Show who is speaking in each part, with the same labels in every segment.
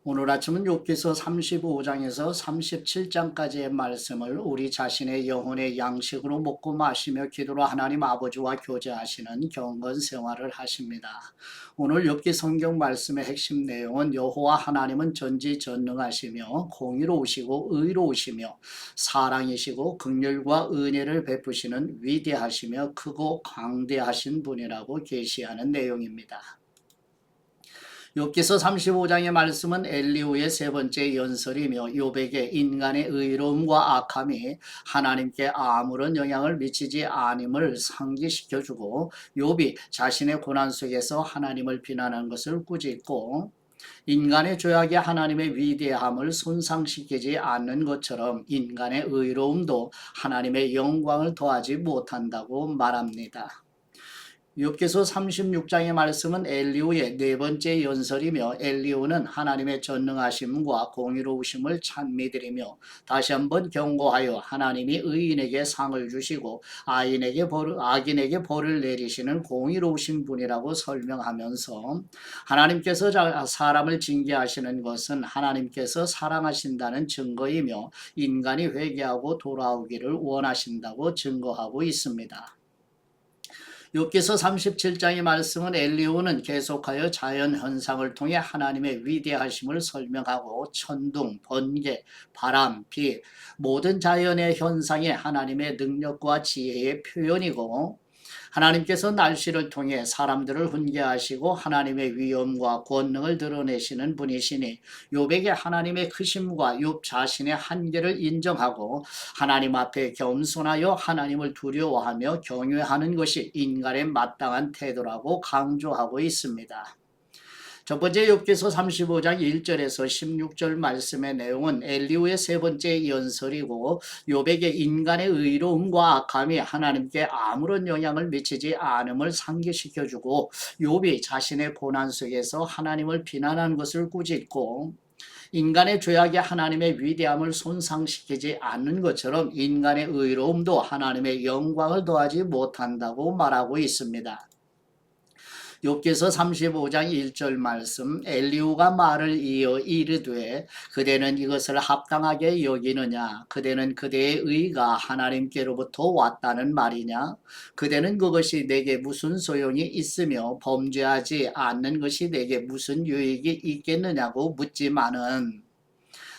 Speaker 1: 오늘 아침은 욥기서 35장에서 37장까지의 말씀을 우리 자신의 영혼의 양식으로 먹고 마시며 기도로 하나님 아버지와 교제하시는 경건 생활을 하십니다. 오늘 욥기 성경 말씀의 핵심 내용은 여호와 하나님은 전지전능하시며 공의로우시고 의로우시며 사랑이시고 긍휼과 은혜를 베푸시는 위대하시며 크고 강대하신 분이라고 계시하는 내용입니다. 욥기서 35장의 말씀은 엘리후의 세 번째 연설이며 욥에게 인간의 의로움과 악함이 하나님께 아무런 영향을 미치지 않음을 상기시켜주고 욥이 자신의 고난 속에서 하나님을 비난한 것을 꾸짖고 인간의 죄악이 하나님의 위대함을 손상시키지 않는 것처럼 인간의 의로움도 하나님의 영광을 더하지 못한다고 말합니다. 욥기서 36장의 말씀은 엘리후의 네 번째 연설이며 엘리후는 하나님의 전능하심과 공의로우심을 찬미드리며 다시 한번 경고하여 하나님이 의인에게 상을 주시고 악인에게 벌을 내리시는 공의로우신 분이라고 설명하면서 하나님께서 사람을 징계하시는 것은 하나님께서 사랑하신다는 증거이며 인간이 회개하고 돌아오기를 원하신다고 증거하고 있습니다. 욥기서 37장의 말씀은 엘리후는 계속하여 자연 현상을 통해 하나님의 위대하심을 설명하고 천둥, 번개, 바람, 비 모든 자연의 현상이 하나님의 능력과 지혜의 표현이고 하나님께서 날씨를 통해 사람들을 훈계하시고 하나님의 위엄과 권능을 드러내시는 분이시니 욥에게 하나님의 크심과 욥 자신의 한계를 인정하고 하나님 앞에 겸손하여 하나님을 두려워하며 경외하는 것이 인간의 마땅한 태도라고 강조하고 있습니다. 첫 번째 욥기서 35장 1절에서 16절 말씀의 내용은 엘리후의 세 번째 연설이고 욥에게 인간의 의로움과 악함이 하나님께 아무런 영향을 미치지 않음을 상기시켜주고 욥이 자신의 고난 속에서 하나님을 비난한 것을 꾸짖고 인간의 죄악이 하나님의 위대함을 손상시키지 않는 것처럼 인간의 의로움도 하나님의 영광을 더하지 못한다고 말하고 있습니다. 욥기서 35장 1절 말씀 엘리후가 말을 이어 이르되 그대는 이것을 합당하게 여기느냐 그대는 그대의 의가 하나님께로부터 왔다는 말이냐 그대는 그것이 내게 무슨 소용이 있으며 범죄하지 않는 것이 내게 무슨 유익이 있겠느냐고 묻지만은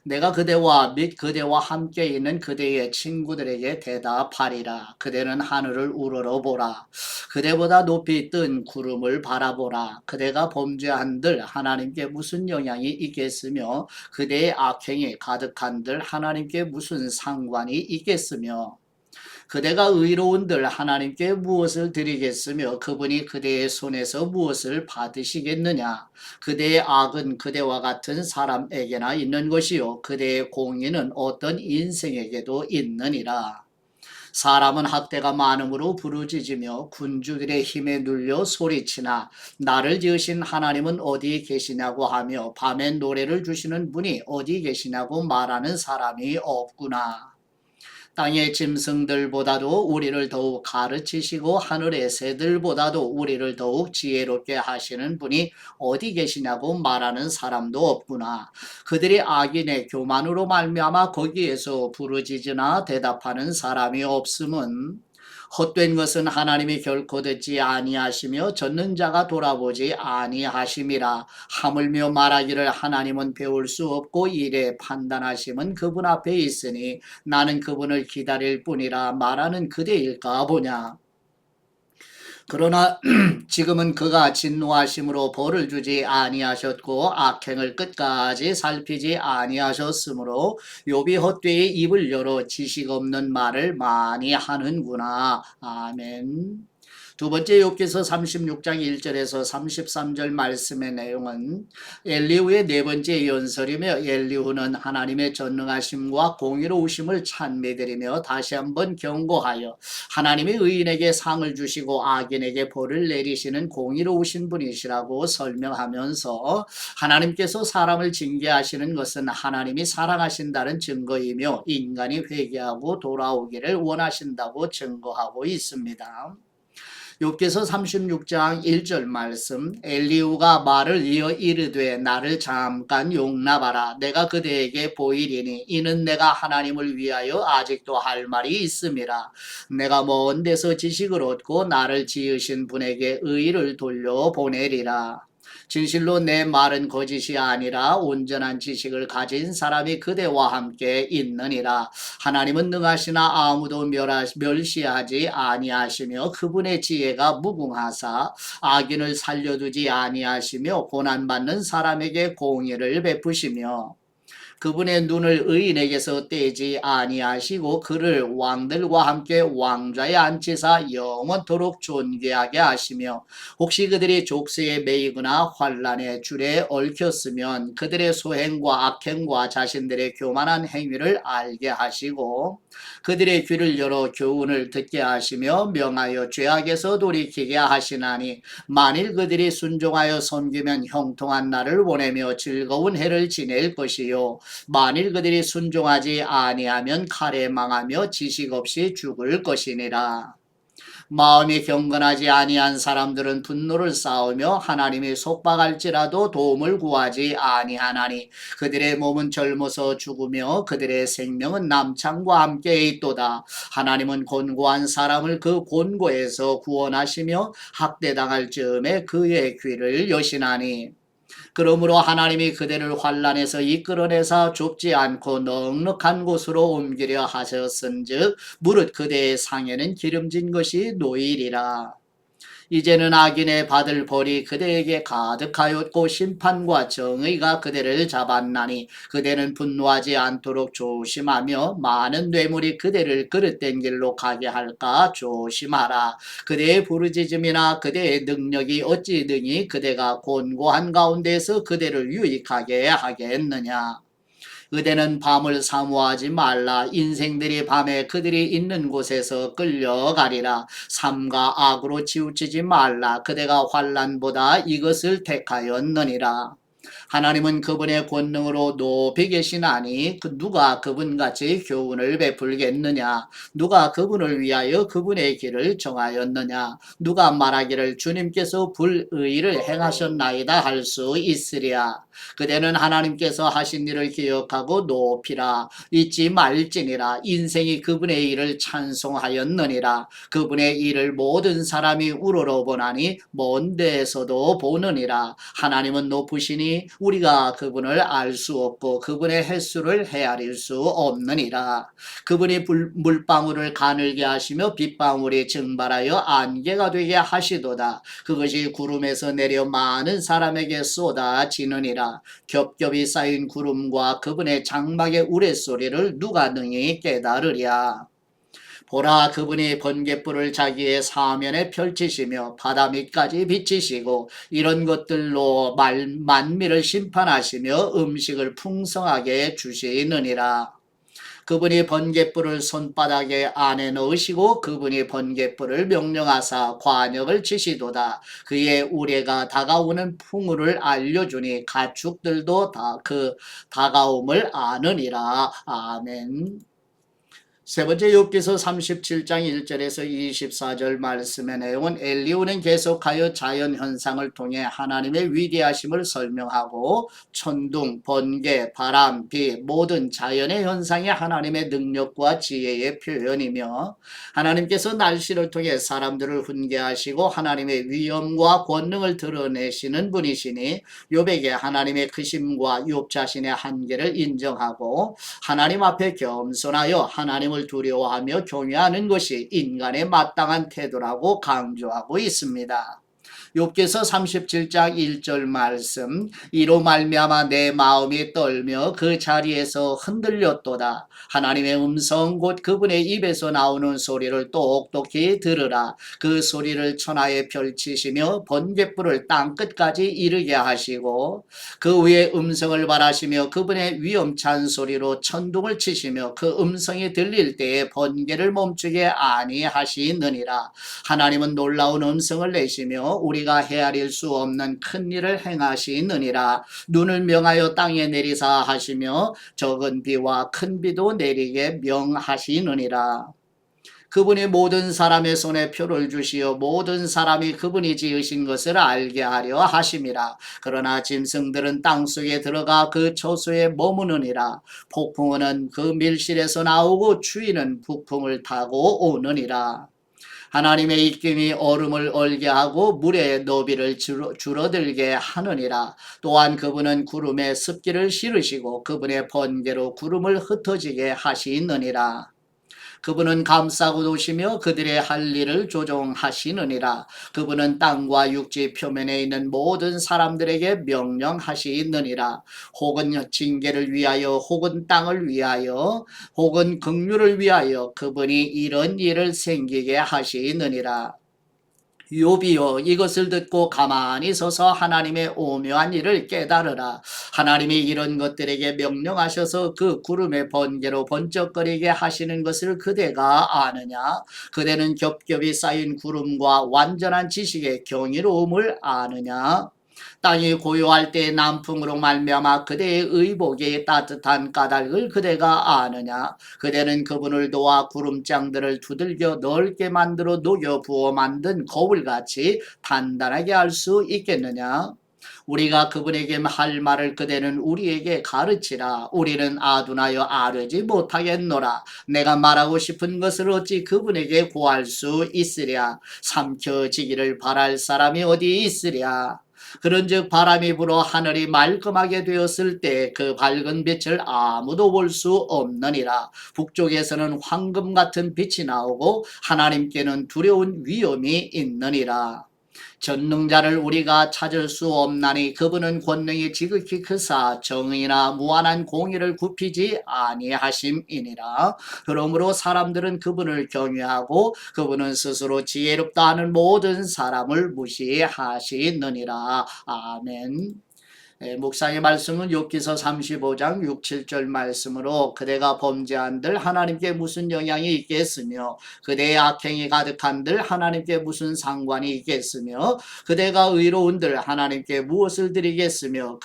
Speaker 1: 내가 그대와 및 그대와 함께 있는 그대의 친구들에게 대답하리라. 그대는 하늘을 우러러보라. 그대보다 높이 뜬 구름을 바라보라. 그대가 범죄한들 하나님께 무슨 영향이 있겠으며 그대의 악행이 가득한들 하나님께 무슨 상관이 있겠으며 그대가 의로운들 하나님께 무엇을 드리겠으며 그분이 그대의 손에서 무엇을 받으시겠느냐. 그대의 악은 그대와 같은 사람에게나 있는 것이요 그대의 공의는 어떤 인생에게도 있느니라. 사람은 학대가 많음으로 부르짖으며 군주들의 힘에 눌려 소리치나 나를 지으신 하나님은 어디 계시냐고 하며 밤에 노래를 주시는 분이 어디 계시냐고 말하는 사람이 없구나. 땅의 짐승들보다도 우리를 더욱 가르치시고 하늘의 새들보다도 우리를 더욱 지혜롭게 하시는 분이 어디 계시냐고 말하는 사람도 없구나. 그들이 악인의 교만으로 말미암아 거기에서 부르짖으나 대답하는 사람이 없음은 헛된 것은 하나님이 결코 듣지 아니하시며 젖는 자가 돌아보지 아니하심이라. 하물며 말하기를 하나님은 배울 수 없고 이래 판단하심은 그분 앞에 있으니 나는 그분을 기다릴 뿐이라 말하는 그대일까 보냐. 그러나 지금은 그가 진노하심으로 벌을 주지 아니하셨고 악행을 끝까지 살피지 아니하셨으므로 욥이 헛되이 입을 열어 지식 없는 말을 많이 하는구나. 아멘. 두 번째 욥기서 36장 1절에서 33절 말씀의 내용은 엘리후의 네 번째 연설이며 엘리후는 하나님의 전능하심과 공의로우심을 찬미드리며 다시 한번 경고하여 하나님이 의인에게 상을 주시고 악인에게 벌을 내리시는 공의로우신 분이시라고 설명하면서 하나님께서 사람을 징계하시는 것은 하나님이 사랑하신다는 증거이며 인간이 회개하고 돌아오기를 원하신다고 증거하고 있습니다. 욥기서 36장 1절 말씀. 엘리후가 말을 이어 이르되 나를 잠깐 용납하라. 내가 그대에게 보이리니 이는 내가 하나님을 위하여 아직도 할 말이 있음이라. 내가 먼 데서 지식을 얻고 나를 지으신 분에게 의를 돌려보내리라. 진실로 내 말은 거짓이 아니라 온전한 지식을 가진 사람이 그대와 함께 있느니라. 하나님은 능하시나 아무도 멸시하지 아니하시며 그분의 지혜가 무궁하사 악인을 살려두지 아니하시며 고난받는 사람에게 공의를 베푸시며 그분의 눈을 의인에게서 떼지 아니하시고 그를 왕들과 함께 왕좌에 앉히사 영원토록 존귀하게 하시며 혹시 그들이 족쇄에 매이거나 환란의 줄에 얽혔으면 그들의 소행과 악행과 자신들의 교만한 행위를 알게 하시고 그들의 귀를 열어 교훈을 듣게 하시며 명하여 죄악에서 돌이키게 하시나니 만일 그들이 순종하여 섬기면 형통한 날을 보내며 즐거운 해를 지낼 것이요 만일 그들이 순종하지 아니하면 칼에 망하며 지식 없이 죽을 것이니라. 마음이 경건하지 아니한 사람들은 분노를 쌓으며 하나님이 속박할지라도 도움을 구하지 아니하나니 그들의 몸은 젊어서 죽으며 그들의 생명은 남창과 함께 있도다. 하나님은 곤고한 사람을 그 곤고에서 구원하시며 학대당할 즈음에 그의 귀를 여시나니 그러므로 하나님이 그대를 환란에서 이끌어내사 좁지 않고 넉넉한 곳으로 옮기려 하셨은즉 무릇 그대의 상에는 기름진 것이 놓이리라. 이제는 악인의 받을 벌이 그대에게 가득하였고 심판과 정의가 그대를 잡았나니 그대는 분노하지 않도록 조심하며 많은 뇌물이 그대를 그릇된 길로 가게 할까 조심하라. 그대의 부르짖음이나 그대의 능력이 어찌 능히 그대가 곤고한 가운데서 그대를 유익하게 하겠느냐. 그대는 밤을 사모하지 말라. 인생들이 밤에 그들이 있는 곳에서 끌려가리라. 삶과 악으로 치우치지 말라. 그대가 환난보다 이것을 택하였느니라. 하나님은 그분의 권능으로 높이 계시나니 누가 그분같이 교훈을 베풀겠느냐. 누가 그분을 위하여 그분의 길을 정하였느냐. 누가 말하기를 주님께서 불의를 행하셨나이다 할 수 있으랴. 그대는 하나님께서 하신 일을 기억하고 높이라. 잊지 말지니라. 인생이 그분의 일을 찬송하였느니라. 그분의 일을 모든 사람이 우러러보나니 먼 데에서도 보느니라. 하나님은 높으시니 우리가 그분을 알 수 없고 그분의 횟수를 헤아릴 수 없느니라. 그분이 물방울을 가늘게 하시며 빗방울이 증발하여 안개가 되게 하시도다. 그것이 구름에서 내려 많은 사람에게 쏟아지느니라. 겹겹이 쌓인 구름과 그분의 장막의 우레소리를 누가 능히 깨달으랴. 보라 그분이 번갯불을 자기의 사면에 펼치시며 바다 밑까지 비치시고 이런 것들로 만미를 심판하시며 음식을 풍성하게 주시느니라. 그분이 번갯불을 손바닥에 안에 넣으시고 그분이 번갯불을 명령하사 관역을 치시도다. 그의 우레가 다가오는 풍우를 알려주니 가축들도 다 그 다가옴을 아느니라. 아멘. 세 번째 욥기서 37장 1절에서 24절 말씀의 내용은 엘리후는 계속하여 자연 현상을 통해 하나님의 위대하심을 설명하고 천둥, 번개, 바람, 비 모든 자연의 현상이 하나님의 능력과 지혜의 표현이며 하나님께서 날씨를 통해 사람들을 훈계하시고 하나님의 위엄과 권능을 드러내시는 분이시니 욥에게 하나님의 크심과 욥 자신의 한계를 인정하고 하나님 앞에 겸손하여 하나님을 두려워하며 경외하는 것이 인간의 마땅한 태도라고 강조하고 있습니다. 욥기서 37장 1절 말씀 이로 말미암아 내 마음이 떨며 그 자리에서 흔들렸도다. 하나님의 음성 곧 그분의 입에서 나오는 소리를 똑똑히 들으라. 그 소리를 천하에 펼치시며 번갯불을 땅끝까지 이르게 하시고 그 위에 음성을 발하시며 그분의 위엄찬 소리로 천둥을 치시며 그 음성이 들릴 때에 번개를 멈추게 아니하시느니라. 하나님은 놀라운 음성을 내시며 우리가 헤아릴 수 없는 큰 일을 행하시느니라. 눈을 명하여 땅에 내리사 하시며 적은 비와 큰 비도 내리게 명하시느니라. 그분이 모든 사람의 손에 표를 주시어 모든 사람이 그분이 지으신 것을 알게 하려 하심이라. 그러나 짐승들은 땅속에 들어가 그 초소에 머무느니라. 폭풍은 그 밀실에서 나오고 추위는 북풍을 타고 오느니라. 하나님의 입김이 얼음을 얼게 하고 물의 너비를 줄어들게 하느니라. 또한 그분은 구름에 습기를 실으시고 그분의 번개로 구름을 흩어지게 하시느니라. 그분은 감싸고 도시며 그들의 할 일을 조종하시느니라. 그분은 땅과 육지 표면에 있는 모든 사람들에게 명령하시느니라. 혹은 징계를 위하여 혹은 땅을 위하여 혹은 긍휼을 위하여 그분이 이런 일을 생기게 하시느니라. 욥이여 이것을 듣고 가만히 서서 하나님의 오묘한 일을 깨달으라. 하나님이 이런 것들에게 명령하셔서 그 구름의 번개로 번쩍거리게 하시는 것을 그대가 아느냐? 그대는 겹겹이 쌓인 구름과 완전한 지식의 경이로움을 아느냐? 땅이 고요할 때 남풍으로 말미암아 그대의 의복이 따뜻한 까닭을 그대가 아느냐? 그대는 그분을 도와 구름장들을 두들겨 넓게 만들어 녹여 부어 만든 거울같이 단단하게 할 수 있겠느냐? 우리가 그분에게 할 말을 그대는 우리에게 가르치라. 우리는 아둔하여 아뢰지 못하겠노라. 내가 말하고 싶은 것을 어찌 그분에게 구할 수 있으랴? 삼켜지기를 바랄 사람이 어디 있으랴? 그런즉 바람이 불어 하늘이 말끔하게 되었을 때 그 밝은 빛을 아무도 볼 수 없느니라. 북쪽에서는 황금 같은 빛이 나오고 하나님께는 두려운 위험이 있느니라. 전능자를 우리가 찾을 수 없나니 그분은 권능이 지극히 크사 정의나 무한한 공의를 굽히지 아니하심이니라. 그러므로 사람들은 그분을 경외하고 그분은 스스로 지혜롭다 하는 모든 사람을 무시하시느니라. 아멘. 묵상의 말씀은 욥기서 35장 6, 7절 말씀으로 그대가 범죄한들 하나님께 무슨 영향이 있겠으며 그대의 악행이 가득한들 하나님께 무슨 상관이 있겠으며 그대가 의로운들 하나님께 무엇을 드리겠으며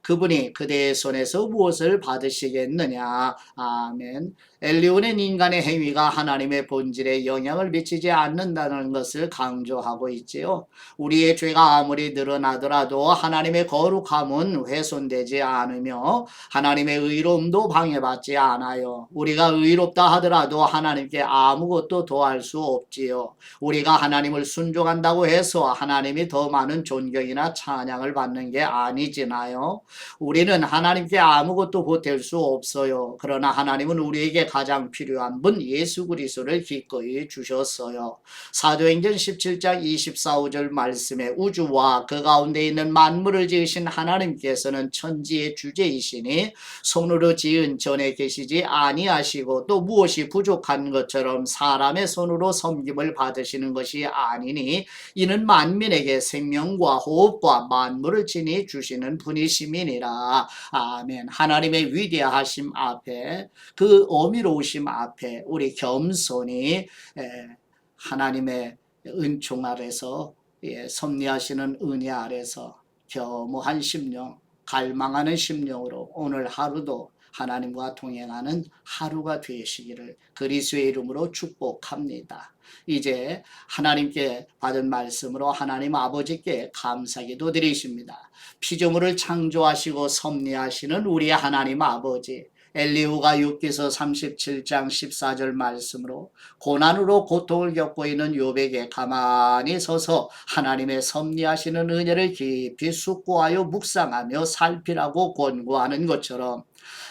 Speaker 1: 그분이 그대의 손에서 무엇을 받으시겠느냐. 아멘. 엘리오는 인간의 행위가 하나님의 본질에 영향을 미치지 않는다는 것을 강조하고 있지요. 우리의 죄가 아무리 늘어나더라도 하나님의 거룩함은 훼손되지 않으며 하나님의 의로움도 방해받지 않아요. 우리가 의롭다 하더라도 하나님께 아무것도 더할 수 없지요. 우리가 하나님을 순종한다고 해서 하나님이 더 많은 존경이나 찬양을 받는 게 아니지나요. 우리는 하나님께 아무것도 보탤 수 없어요. 그러나 하나님은 우리에게 가장 필요한 분 예수 그리스도를 기꺼이 주셨어요. 사도행전 17장 24절 말씀에 우주와 그 가운데 있는 만물을 지으신 하나님께서는 천지의 주제이시니 손으로 지은 전에 계시지 아니하시고 또 무엇이 부족한 것처럼 사람의 손으로 섬김을 받으시는 것이 아니니 이는 만민에게 생명과 호흡과 만물을 지니 주시는 분이심이니라. 아멘. 하나님의 위대하심 앞에 그 어미로우심 앞에 우리 겸손히 하나님의 은총 아래서 섭리하시는 은혜 아래서 겸허한 심령 갈망하는 심령으로 오늘 하루도 하나님과 동행하는 하루가 되시기를 그리스도의 이름으로 축복합니다. 이제 하나님께 받은 말씀으로 하나님 아버지께 감사기도 드리십니다. 피조물을 창조하시고 섭리하시는 우리 하나님 아버지, 엘리후가 욥기서 37장 14절 말씀으로 고난으로 고통을 겪고 있는 욥에게 가만히 서서 하나님의 섭리하시는 은혜를 깊이 숙고하여 묵상하며 살피라고 권고하는 것처럼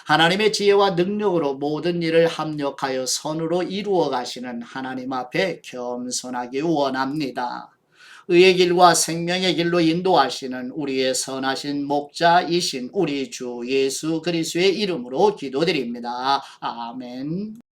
Speaker 1: 하나님의 지혜와 능력으로 모든 일을 합력하여 선으로 이루어 가시는 하나님 앞에 겸손하기 원합니다. 의의 길과 생명의 길로 인도하시는 우리의 선하신 목자이신 우리 주 예수 그리스도의 이름으로 기도드립니다. 아멘.